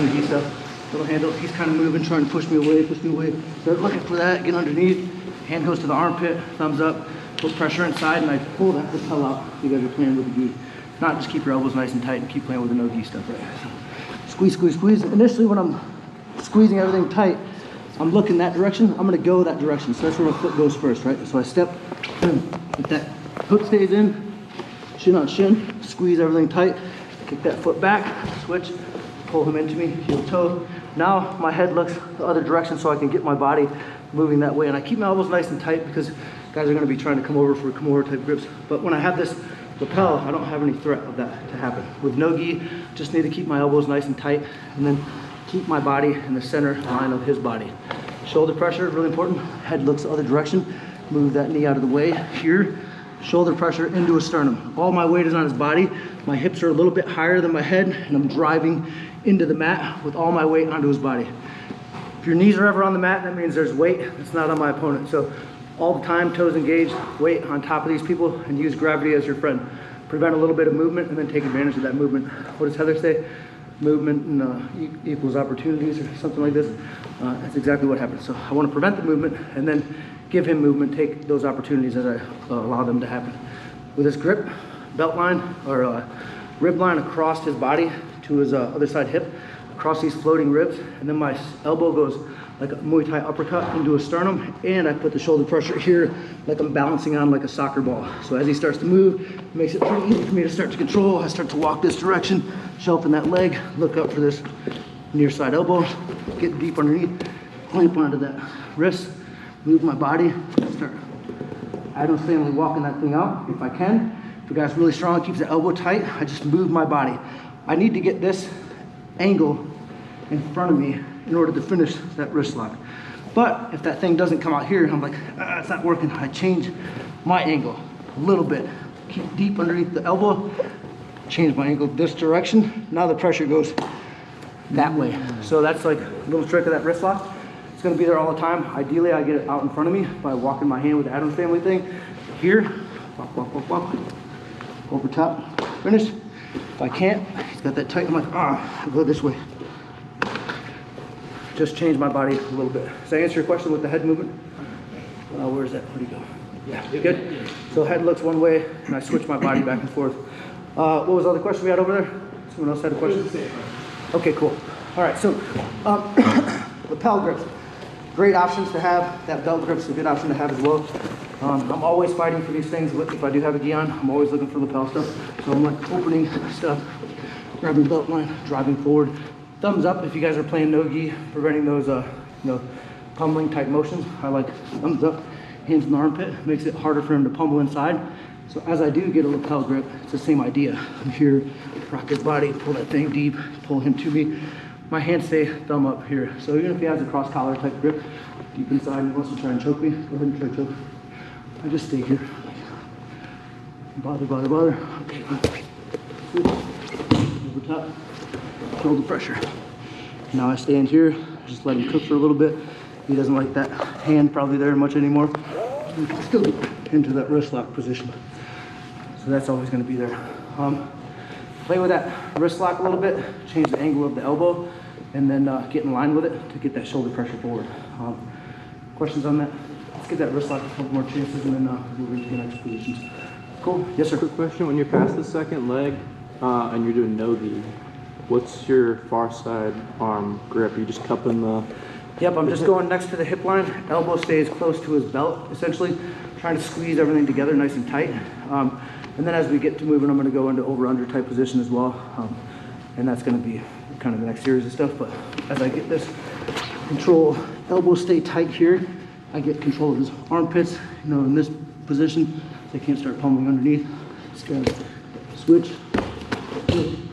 no-gi stuff. Little handle, he's kind of moving, trying to push me away. Start looking for that, get underneath. Hand goes to the armpit, thumbs up, put pressure inside, and I pull that lapel out. You guys are playing with the gi. If not, just keep your elbows nice and tight and keep playing with the no-gi stuff, right? So, squeeze, squeeze, squeeze. Initially, when I'm squeezing everything tight, I'm looking that direction, I'm gonna go that direction. So that's where my foot goes first, right? So I step, if that foot stays in, shin on shin, squeeze everything tight, kick that foot back, switch, pull him into me, heel toe. Now my head looks the other direction so I can get my body moving that way. And I keep my elbows nice and tight because guys are gonna be trying to come over for come over type grips. But when I have this lapel, I don't have any threat of that to happen. With no-gi, just need to keep my elbows nice and tight and then keep my body in the center line of his body. Shoulder pressure, really important. Head looks the other direction. Move that knee out of the way. Here, shoulder pressure into a sternum. All my weight is on his body. My hips are a little bit higher than my head, and I'm driving into the mat with all my weight onto his body. If your knees are ever on the mat, that means there's weight that's not on my opponent. So all the time, toes engaged, weight on top of these people, and use gravity as your friend. Prevent a little bit of movement and then take advantage of that movement. What does Heather say? Movement equals opportunities or something like this. That's exactly what happens. So I want to prevent the movement and then give him movement, take those opportunities as I allow them to happen. With this grip, belt line or rib line across his body to his other side hip, across these floating ribs, and then my elbow goes like a Muay Thai uppercut into a sternum, and I put the shoulder pressure here like I'm balancing on like a soccer ball. So as he starts to move, it makes it pretty easy for me to start to control. I start to walk this direction, shelving that leg, look up for this near side elbow, get deep underneath, clamp onto that wrist, move my body, start Adam's family walking that thing out if I can. If the guy's really strong, keeps the elbow tight, I just move my body. I need to get this angle in front of me in order to finish that wrist lock. But if that thing doesn't come out here, I'm like, it's not working. I change my angle a little bit. Keep deep underneath the elbow, change my angle this direction. Now the pressure goes that way. So that's like a little trick of that wrist lock. It's gonna be there all the time. Ideally, I get it out in front of me by walking my hand with the Adams family thing. Here, walk, walk, walk, walk, over top, finish. If I can't, he's got that tight, I'm like, I'll go this way. Just change my body a little bit. Does that answer your question with the head movement? Where's that? Where'd he go? Yeah, you good? So head looks one way, and I switch my body back and forth. What was the other question we had over there? Someone else had a question? Okay, cool. All right, so lapel grips. Great options to have. That belt grip's a good option to have as well. I'm always fighting for these things. If I do have a gi on, I'm always looking for lapel stuff. So I'm like opening stuff, grabbing the belt line, driving forward. Thumbs up if you guys are playing no-gi, preventing those pummeling type motions. I like thumbs up, hands in the armpit, makes it harder for him to pummel inside. So as I do get a lapel grip, it's the same idea. I'm here, rock his body, pull that thing deep, pull him to me. My hands stay thumb up here. So even if he has a cross collar type grip, deep inside and wants to try and choke me, go ahead and try to choke. I just stay here. Bother, bother, bother. Okay. Over top. Shoulder pressure. Now I stand here, just let him cook for a little bit. He doesn't like that hand probably there much anymore. You can still get into that wrist lock position. So that's always going to be there. Play with that wrist lock a little bit, change the angle of the elbow, and then get in line with it to get that shoulder pressure forward. Questions on that? Let's get that wrist lock a couple more chances and then move into the next positions. Cool? Yes, sir. Quick question, when you're past the second leg and you're doing no-gi, what's your far side arm grip? Are you just cupping the... Yep, I'm just going next to the hip line. Elbow stays close to his belt, essentially. Trying to squeeze everything together nice and tight. And then as we get to moving, I'm going to go into over-under type position as well. And that's going to be kind of the next series of stuff. But as I get this control, elbow stay tight here. I get control of his armpits, in this position. So I can't start pummeling underneath. Just gotta switch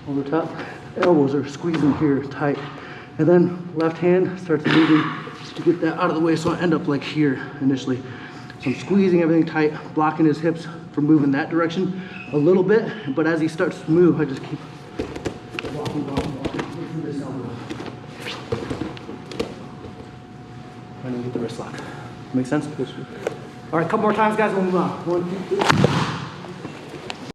over top. Elbows are squeezing here tight. And then left hand starts moving to get that out of the way so I end up like here initially. So I'm squeezing everything tight, blocking his hips from moving that direction a little bit. But as he starts to move, I just keep walking through this elbow. Trying to get the wrist lock. Make sense? All right, a couple more times, guys. We'll move on. 1, 2, 3.